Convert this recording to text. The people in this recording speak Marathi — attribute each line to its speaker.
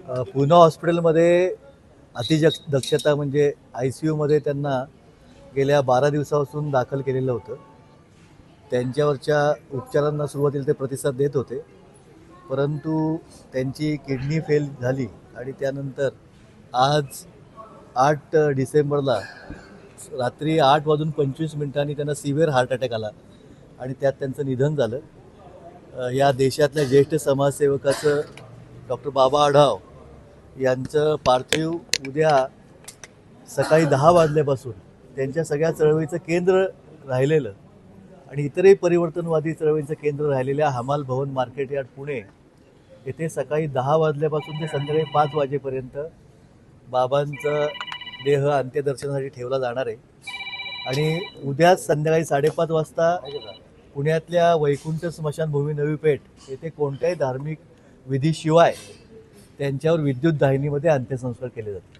Speaker 1: पूना हॉस्पिटलमध्ये दक्षता म्हणजे ICUमध्ये त्यांना गेल्या 12 दिवसापासून दाखल केलेलं होतं. त्यांच्यावरच्या उपचारांना सुरुवातीला ते प्रतिसाद देत होते, परंतु त्यांची किडनी फेल झाली आणि त्यानंतर आज 8 डिसेंबरला रात्री 8:25 त्यांना सिव्हिअर हार्ट अटॅक आला आणि त्यात त्यांचं निधन झालं. या देशातल्या ज्येष्ठ समाजसेवकाचं डॉक्टर बाबा आढाव यांचं पार्थिव उद्या सकाळी 10 वाजल्यापासून त्यांच्या सगळ्या चळवळीचं केंद्र राहिलेलं आणि इतरही परिवर्तनवादी चळवळीचं केंद्र राहिलेल्या हमाल भवन मार्केट यार्ड पुणे येथे सकाळी 10 वाजल्यापासून ते संध्याकाळी 5 वाजेपर्यंत बाबांचा देह अंत्यदर्शनासाठी ठेवला जाणार आहे. आणि उद्याच संध्याकाळी 5:30 वाजता पुण्यातल्या वैकुंठ स्मशानभूमी नवी पेठ येथे कोणत्याही धार्मिक विधीशिवाय त्यांच्यावर विद्युत दाहिनीमध्ये अंत्यसंस्कार केले जातात.